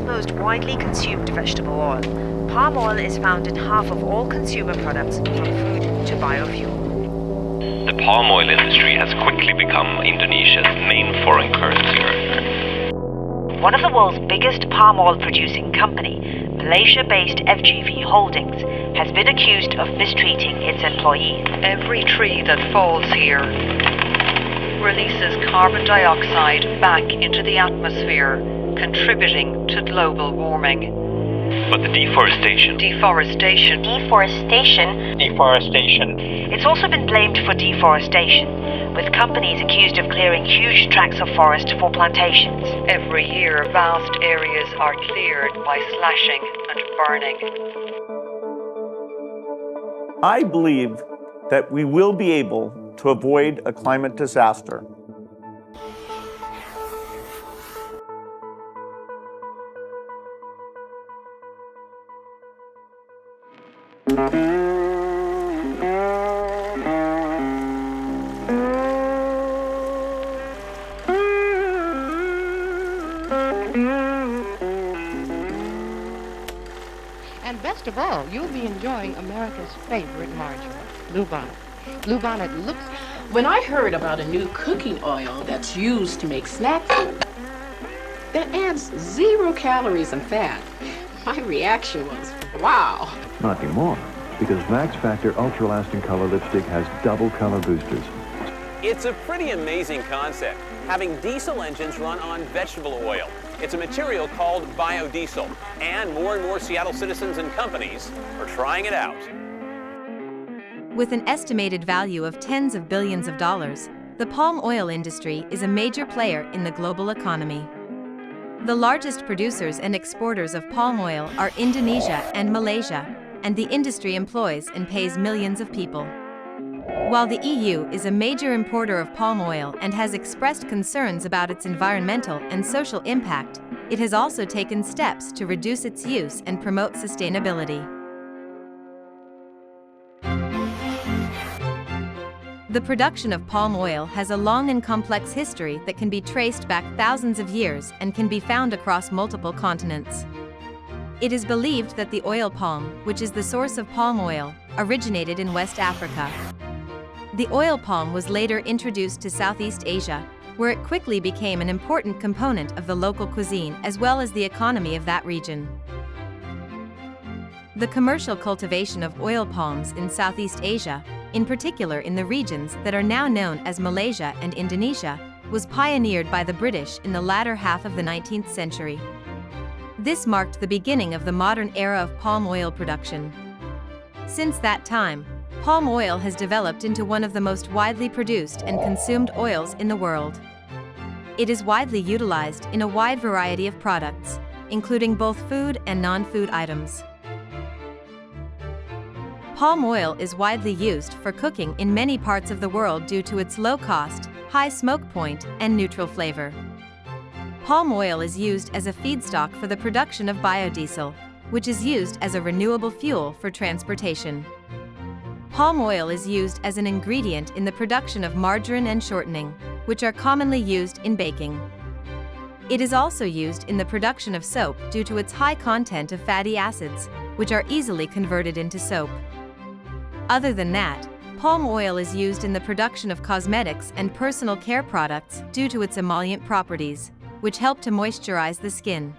most widely consumed vegetable oil, palm oil is found in half of all consumer products from food to biofuel. The palm oil industry has quickly become Indonesia's main foreign currency earner. One of the world's biggest palm oil producing company, Malaysia-based FGV Holdings, has been accused of mistreating its employees. Every tree that falls here releases carbon dioxide back into the atmosphere, contributing to global warming. But the deforestation. It's also been blamed for deforestation, with companies accused of clearing huge tracts of forest for plantations. Every year, vast areas are cleared by slashing and burning. I believe that we will be able to avoid a climate disaster. And best of all, you'll be enjoying America's favorite margarine, Bluebonnet. Bluebonnet looks... When I heard about a new cooking oil that's used to make snack food that adds 0 calories and fat, my reaction was, wow. Not anymore, because Max Factor Ultra Lasting Color Lipstick has double color boosters. It's a pretty amazing concept, having diesel engines run on vegetable oil. It's a material called biodiesel, and more Seattle citizens and companies are trying it out. With an estimated value of tens of billions of dollars, the palm oil industry is a major player in the global economy. The largest producers and exporters of palm oil are Indonesia and Malaysia, and the industry employs and pays millions of people. While the EU is a major importer of palm oil and has expressed concerns about its environmental and social impact, it has also taken steps to reduce its use and promote sustainability. The production of palm oil has a long and complex history that can be traced back thousands of years and can be found across multiple continents. It is believed that the oil palm, which is the source of palm oil, originated in West Africa. The oil palm was later introduced to Southeast Asia, where it quickly became an important component of the local cuisine as well as the economy of that region. The commercial cultivation of oil palms in Southeast Asia, in particular in the regions that are now known as Malaysia and Indonesia, was pioneered by the British in the latter half of the 19th century. This marked the beginning of the modern era of palm oil production. Since that time, palm oil has developed into one of the most widely produced and consumed oils in the world. It is widely utilized in a wide variety of products, including both food and non-food items. Palm oil is widely used for cooking in many parts of the world due to its low cost, high smoke point, and neutral flavor. Palm oil is used as a feedstock for the production of biodiesel, which is used as a renewable fuel for transportation. Palm oil is used as an ingredient in the production of margarine and shortening, which are commonly used in baking. It is also used in the production of soap due to its high content of fatty acids, which are easily converted into soap. Other than that, palm oil is used in the production of cosmetics and personal care products due to its emollient properties, which help to moisturize the skin.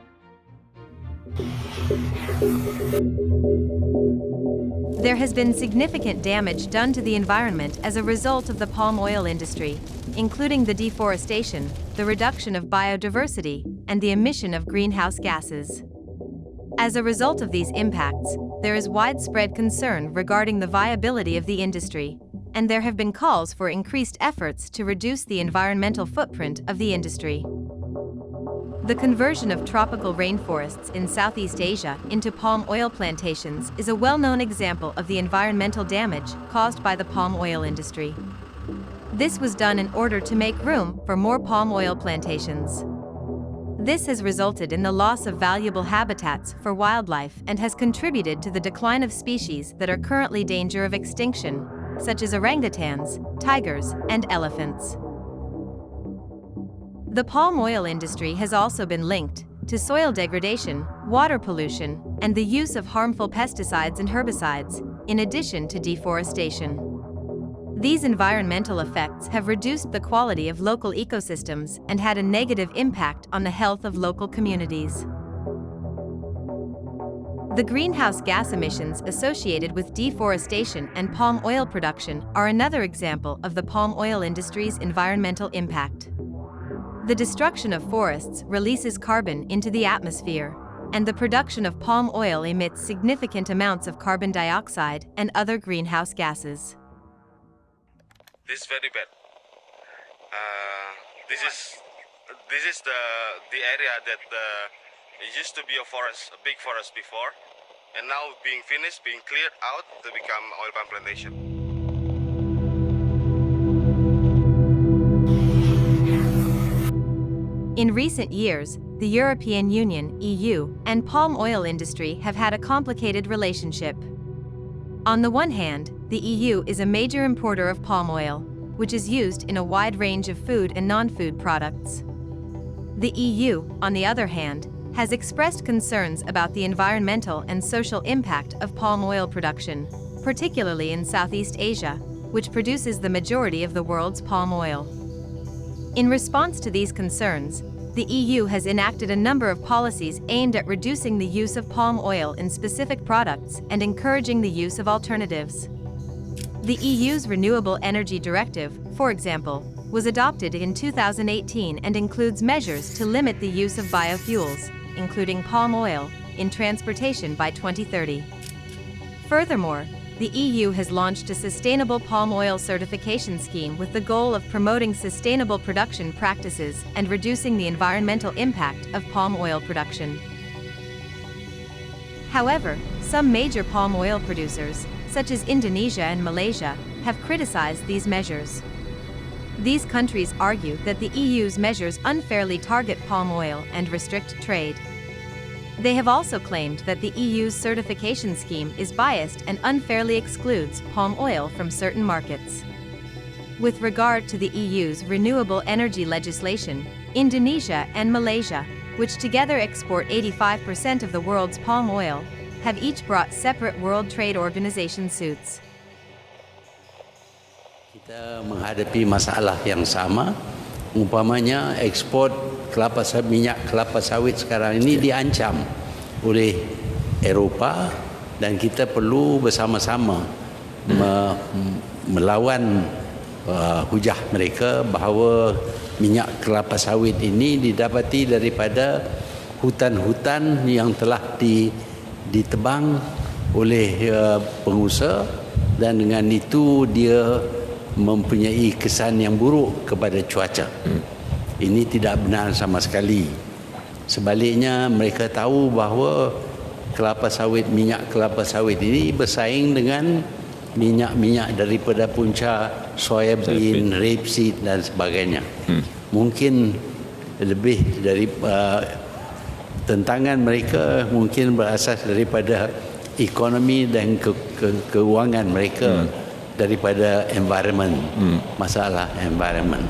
There has been significant damage done to the environment as a result of the palm oil industry, including the deforestation, the reduction of biodiversity, and the emission of greenhouse gases. As a result of these impacts, there is widespread concern regarding the viability of the industry, and there have been calls for increased efforts to reduce the environmental footprint of the industry. The conversion of tropical rainforests in Southeast Asia into palm oil plantations is a well-known example of the environmental damage caused by the palm oil industry. This was done in order to make room for more palm oil plantations. This has resulted in the loss of valuable habitats for wildlife and has contributed to the decline of species that are currently in danger of extinction, such as orangutans, tigers, and elephants. The palm oil industry has also been linked, to soil degradation, water pollution, and the use of harmful pesticides and herbicides, in addition to deforestation. These environmental effects have reduced the quality of local ecosystems and had a negative impact on the health of local communities. The greenhouse gas emissions associated with deforestation and palm oil production are another example of the palm oil industry's environmental impact. The destruction of forests releases carbon into the atmosphere, and the production of palm oil emits significant amounts of carbon dioxide and other greenhouse gases. This is very bad. This is the area that it used to be a forest, a big forest before, and now being finished, being cleared out to become oil palm plantation. In recent years, the European Union (EU) and palm oil industry have had a complicated relationship. On the one hand, the EU is a major importer of palm oil, which is used in a wide range of food and non-food products. The EU, on the other hand, has expressed concerns about the environmental and social impact of palm oil production, particularly in Southeast Asia, which produces the majority of the world's palm oil. In response to these concerns, the EU has enacted a number of policies aimed at reducing the use of palm oil in specific products and encouraging the use of alternatives. The EU's Renewable Energy Directive, for example, was adopted in 2018 and includes measures to limit the use of biofuels, including palm oil, in transportation by 2030. Furthermore, the EU has launched a sustainable palm oil certification scheme with the goal of promoting sustainable production practices and reducing the environmental impact of palm oil production. However, some major palm oil producers, such as Indonesia and Malaysia, have criticized these measures. These countries argue that the EU's measures unfairly target palm oil and restrict trade. They have also claimed that the EU's certification scheme is biased and unfairly excludes palm oil from certain markets. With regard to the EU's renewable energy legislation, Indonesia and Malaysia, which together export 85% of the world's palm oil, have each brought separate World Trade Organization suits. Kita menghadapi masalah yang sama, umpamanya ekspor minyak kelapa sawit sekarang ini diancam oleh Eropah dan kita perlu bersama-sama melawan hujah mereka bahawa minyak kelapa sawit ini didapati daripada hutan-hutan yang telah ditebang oleh pengusaha dan dengan itu dia mempunyai kesan yang buruk kepada cuaca. Ini tidak benar sama sekali. Sebaliknya mereka tahu bahawa minyak kelapa sawit ini bersaing dengan minyak-minyak daripada punca soybean, rapeseed dan sebagainya. Mungkin lebih dari tentangan mereka mungkin berasas daripada ekonomi dan keuangan mereka daripada environment, masalah environment.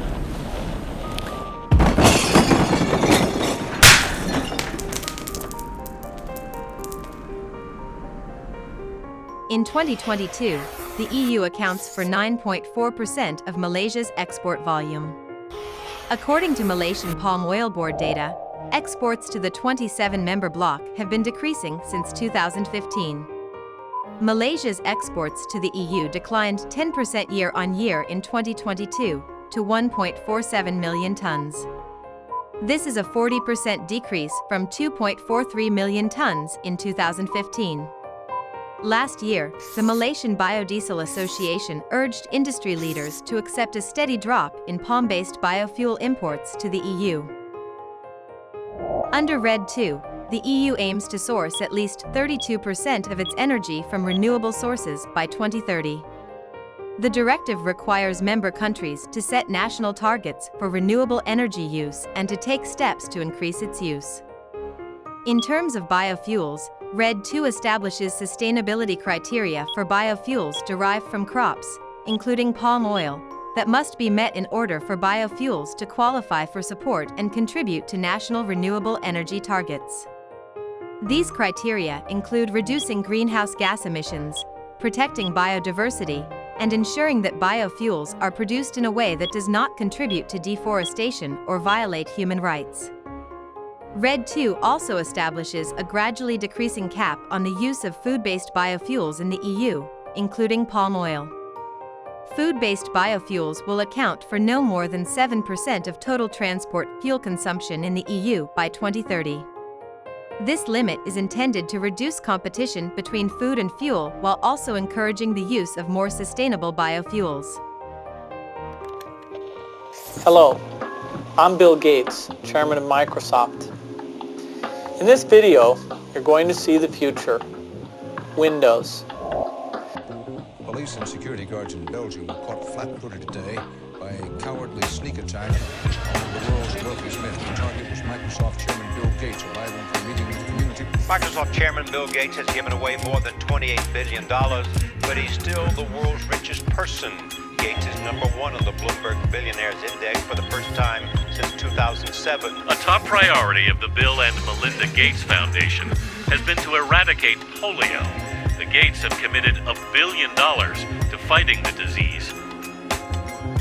In 2022, the EU accounts for 9.4% of Malaysia's export volume. According to Malaysian Palm Oil Board data, exports to the 27-member bloc have been decreasing since 2015. Malaysia's exports to the EU declined 10% year-on-year in 2022 to 1.47 million tons. This is a 40% decrease from 2.43 million tons in 2015. Last year, the Malaysian Biodiesel Association urged industry leaders to accept a steady drop in palm-based biofuel imports to the EU. Under RED II, the EU aims to source at least 32% of its energy from renewable sources by 2030. The directive requires member countries to set national targets for renewable energy use and to take steps to increase its use. In terms of biofuels, RED II establishes sustainability criteria for biofuels derived from crops, including palm oil, that must be met in order for biofuels to qualify for support and contribute to national renewable energy targets. These criteria include reducing greenhouse gas emissions, protecting biodiversity, and ensuring that biofuels are produced in a way that does not contribute to deforestation or violate human rights. RED II also establishes a gradually decreasing cap on the use of food-based biofuels in the EU, including palm oil. Food-based biofuels will account for no more than 7% of total transport fuel consumption in the EU by 2030. This limit is intended to reduce competition between food and fuel while also encouraging the use of more sustainable biofuels. Hello, I'm Bill Gates, Chairman of Microsoft. In this video, you're going to see the future. Windows. Police and security guards in Belgium were caught flat-footed today by a cowardly sneak attack on the world's wealthiest man. The target was Microsoft Chairman Bill Gates, arriving for a meeting with the community. Microsoft Chairman Bill Gates has given away more than $28 billion, but he's still the world's richest person. Gates is number one on the Bloomberg Billionaires Index for the first time since 2007. A top priority of the Bill and Melinda Gates Foundation has been to eradicate polio. The Gates have committed $1 billion to fighting the disease.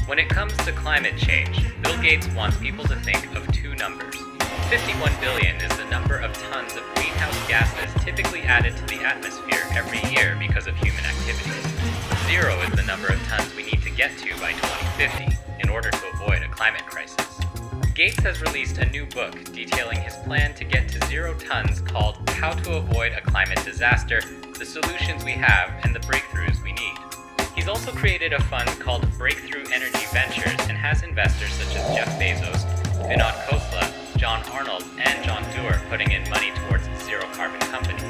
When it comes to climate change, Bill Gates wants people to think of two numbers. 51 billion is the number of tons of greenhouse gases typically added to the atmosphere every year because of human activity. 0 is the number of tons we need to get to by 2050 in order to avoid a climate crisis. Gates has released a new book detailing his plan to get to 0 tons called How to Avoid a Climate Disaster, the Solutions We Have, and the Breakthroughs We Need. He's also created a fund called Breakthrough Energy Ventures and has investors such as Jeff Bezos, Vinod Khosla, John Arnold, and John Doerr putting in money towards zero-carbon companies.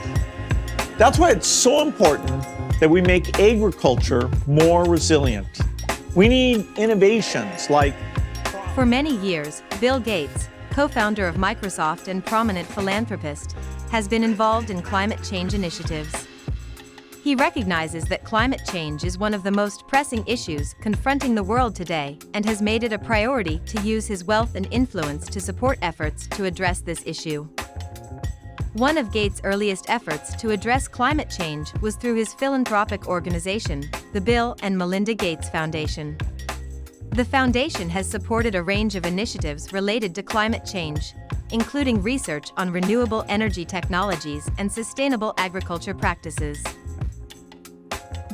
That's why it's so important that we make agriculture more resilient. We need innovations like... For many years, Bill Gates, co-founder of Microsoft and prominent philanthropist, has been involved in climate change initiatives. He recognizes that climate change is one of the most pressing issues confronting the world today and has made it a priority to use his wealth and influence to support efforts to address this issue. One of Gates' earliest efforts to address climate change was through his philanthropic organization, the Bill and Melinda Gates Foundation. The foundation has supported a range of initiatives related to climate change, including research on renewable energy technologies and sustainable agriculture practices.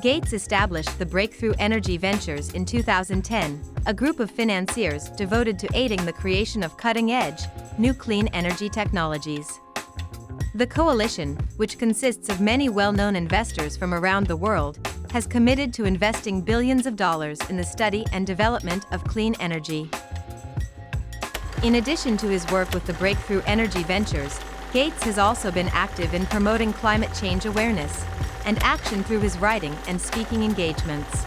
Gates established the Breakthrough Energy Ventures in 2010, a group of financiers devoted to aiding the creation of cutting-edge, new clean energy technologies. The coalition, which consists of many well-known investors from around the world, has committed to investing billions of dollars in the study and development of clean energy. In addition to his work with the Breakthrough Energy Ventures, Gates has also been active in promoting climate change awareness and action through his writing and speaking engagements.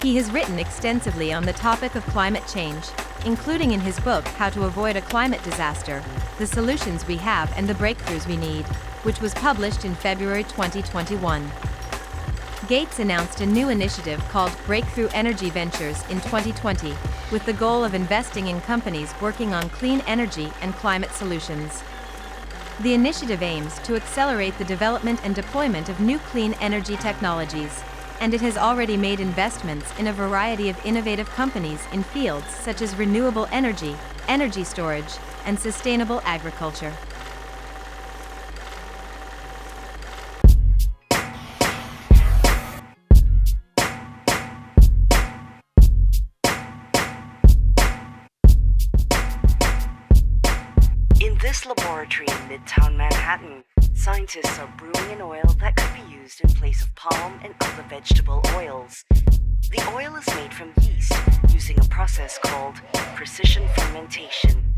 He has written extensively on the topic of climate change, including in his book How to Avoid a Climate Disaster, The Solutions We Have and the Breakthroughs We Need, which was published in February 2021. Gates announced a new initiative called Breakthrough Energy Ventures in 2020, with the goal of investing in companies working on clean energy and climate solutions. The initiative aims to accelerate the development and deployment of new clean energy technologies, and it has already made investments in a variety of innovative companies in fields such as renewable energy, energy storage, and sustainable agriculture. In this laboratory in Midtown Manhattan, scientists are brewing an oil that could be used in place of palm and other vegetable oils. The oil is made from yeast using a process called precision fermentation.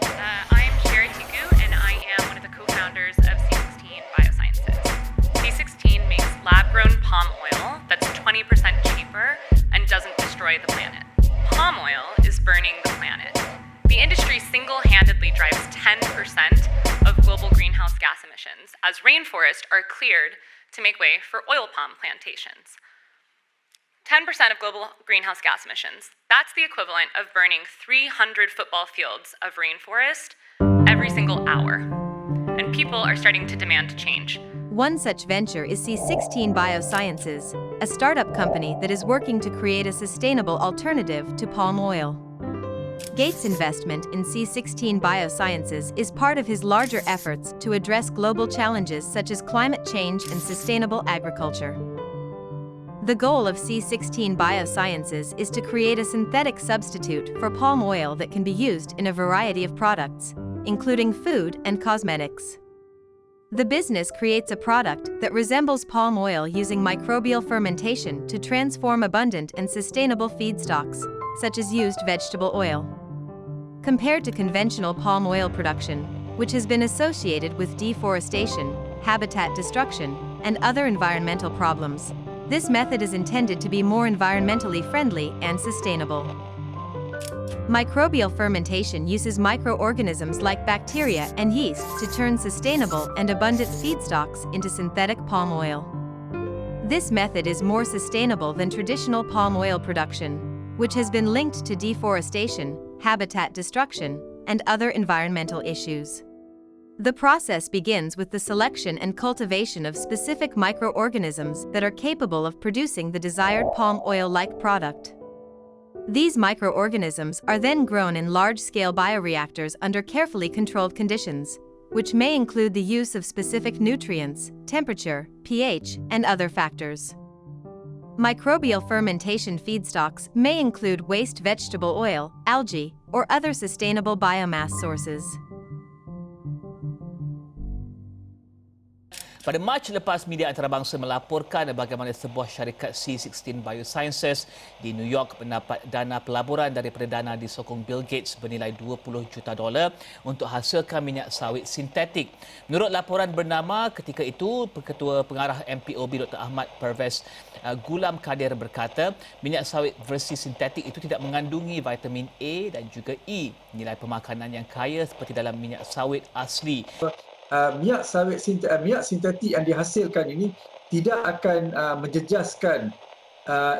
I am Sherry Tiku, and I am one of the co-founders of C16 Biosciences. C16 makes lab-grown palm oil that's 20% cheaper and doesn't destroy the planet. Palm oil is burning the planet. The industry single-handedly drives 10% of global greenhouse gas emissions as rainforests are cleared to make way for oil palm plantations. 10% of global greenhouse gas emissions. That's the equivalent of burning 300 football fields of rainforest every single hour. And people are starting to demand change. One such venture is C16 Biosciences, a startup company that is working to create a sustainable alternative to palm oil. Gates' investment in C16 Biosciences is part of his larger efforts to address global challenges such as climate change and sustainable agriculture. The goal of C16 Biosciences is to create a synthetic substitute for palm oil that can be used in a variety of products, including food and cosmetics. The business creates a product that resembles palm oil using microbial fermentation to transform abundant and sustainable feedstocks, such as used vegetable oil. Compared to conventional palm oil production, which has been associated with deforestation, habitat destruction, and other environmental problems, this method is intended to be more environmentally friendly and sustainable. Microbial fermentation uses microorganisms like bacteria and yeast to turn sustainable and abundant feedstocks into synthetic palm oil. This method is more sustainable than traditional palm oil production, which has been linked to deforestation, habitat destruction, and other environmental issues. The process begins with the selection and cultivation of specific microorganisms that are capable of producing the desired palm oil-like product. These microorganisms are then grown in large-scale bioreactors under carefully controlled conditions, which may include the use of specific nutrients, temperature, pH, and other factors. Microbial fermentation feedstocks may include waste vegetable oil, algae, or other sustainable biomass sources. Pada Mac lepas, media antarabangsa melaporkan bagaimana sebuah syarikat C16 Biosciences di New York mendapat dana pelaburan daripada dana disokong Bill Gates bernilai $20 juta untuk hasilkan minyak sawit sintetik. Menurut laporan bernama, ketika itu Ketua Pengarah MPOB Dr. Ahmad Pervez Gulam Kadir berkata, minyak sawit versi sintetik itu tidak mengandungi vitamin A dan juga E, nilai pemakanan yang kaya seperti dalam minyak sawit asli. Minyak sintetik yang dihasilkan ini tidak akan menjejaskan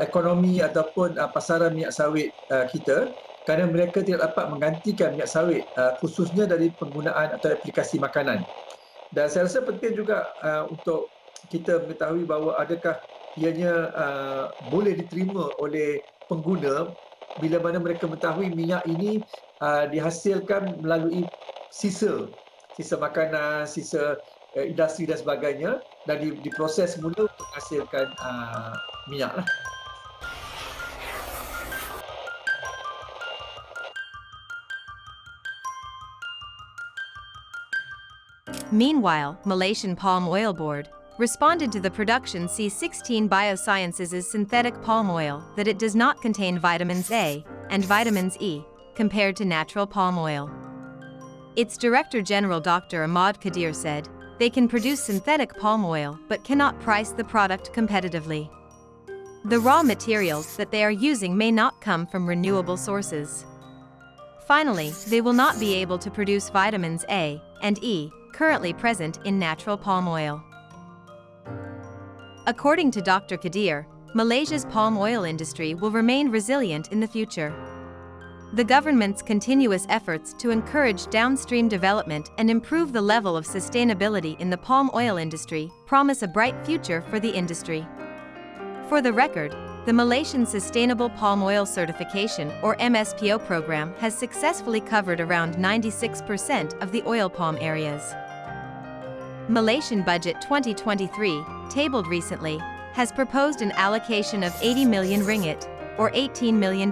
ekonomi ataupun pasaran minyak sawit kita, kerana mereka tidak dapat menggantikan minyak sawit khususnya dari penggunaan atau aplikasi makanan. Dan saya rasa penting juga untuk kita mengetahui bahawa adakah ianya boleh diterima oleh pengguna bila mana mereka mengetahui minyak ini dihasilkan melalui sisa makanan, sisa industri dan sebagainya, dan diproses semula untuk menghasilkan minyak lah. Meanwhile, Malaysian Palm Oil Board responded to the production C16 Biosciences' synthetic palm oil that it does not contain vitamins A and vitamins E compared to natural palm oil. Its Director General Dr. Ahmad Kadir said, they can produce synthetic palm oil but cannot price the product competitively. The raw materials that they are using may not come from renewable sources. Finally, they will not be able to produce vitamins A and E currently present in natural palm oil. According to Dr. Kadir, Malaysia's palm oil industry will remain resilient in the future. The government's continuous efforts to encourage downstream development and improve the level of sustainability in the palm oil industry promise a bright future for the industry. For the record, the Malaysian Sustainable Palm Oil Certification or MSPO program has successfully covered around 96% of the oil palm areas. Malaysian Budget 2023, tabled recently, has proposed an allocation of 80 million ringgit, or $18 million,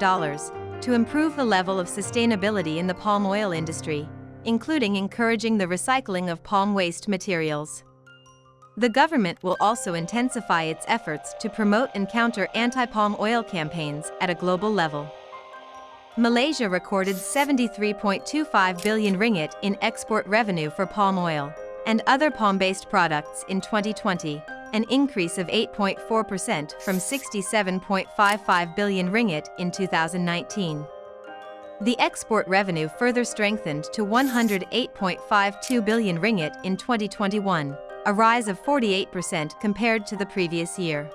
to improve the level of sustainability in the palm oil industry, including encouraging the recycling of palm waste materials. The government will also intensify its efforts to promote and counter anti-palm oil campaigns at a global level. Malaysia recorded 73.25 billion ringgit in export revenue for palm oil and other palm-based products in 2020, an increase of 8.4% from 67.55 billion ringgit in 2019. The export revenue further strengthened to 108.52 billion ringgit in 2021, a rise of 48% compared to the previous year.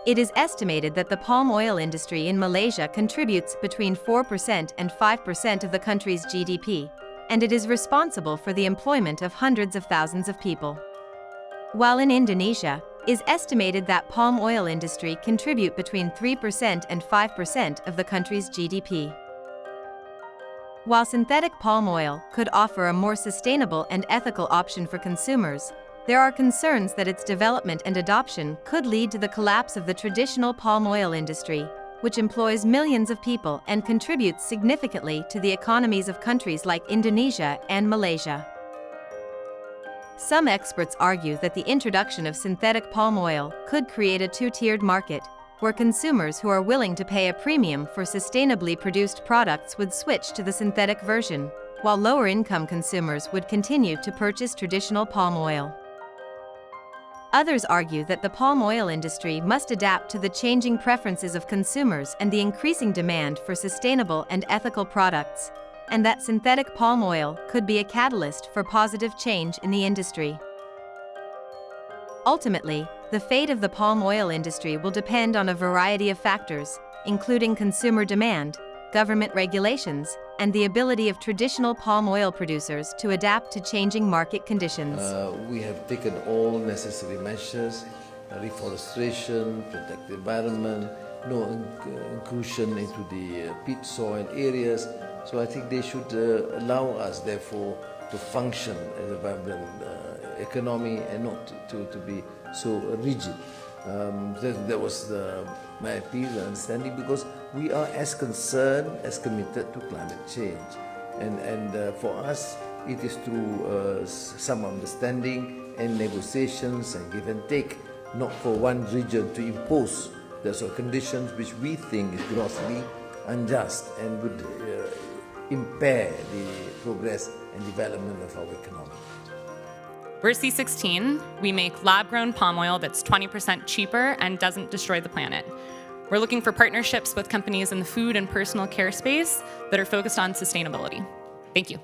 It is estimated that the palm oil industry in Malaysia contributes between 4% and 5% of the country's GDP, and it is responsible for the employment of hundreds of thousands of people. While in Indonesia, it is estimated that palm oil industry contribute between 3% and 5% of the country's GDP. While synthetic palm oil could offer a more sustainable and ethical option for consumers, there are concerns that its development and adoption could lead to the collapse of the traditional palm oil industry, which employs millions of people and contributes significantly to the economies of countries like Indonesia and Malaysia. Some experts argue that the introduction of synthetic palm oil could create a two-tiered market, where consumers who are willing to pay a premium for sustainably produced products would switch to the synthetic version, while lower-income consumers would continue to purchase traditional palm oil. Others argue that the palm oil industry must adapt to the changing preferences of consumers and the increasing demand for sustainable and ethical products, and that synthetic palm oil could be a catalyst for positive change in the industry. Ultimately, the fate of the palm oil industry will depend on a variety of factors, including consumer demand, government regulations, and the ability of traditional palm oil producers to adapt to changing market conditions. We have taken all necessary measures, reforestation, protect the environment, no inclusion into the peat soil areas. So I think they should allow us, therefore, to function as a vibrant economy and not to be so rigid. That was my appeal, understanding, because we are as concerned, as committed to climate change. And for us, it is through some understanding and negotiations and give and take, not for one region to impose the sort of conditions which we think is grossly unjust and would impair the progress and development of our economy. We're C16. We make lab-grown palm oil that's 20% cheaper and doesn't destroy the planet. We're looking for partnerships with companies in the food and personal care space that are focused on sustainability. Thank you.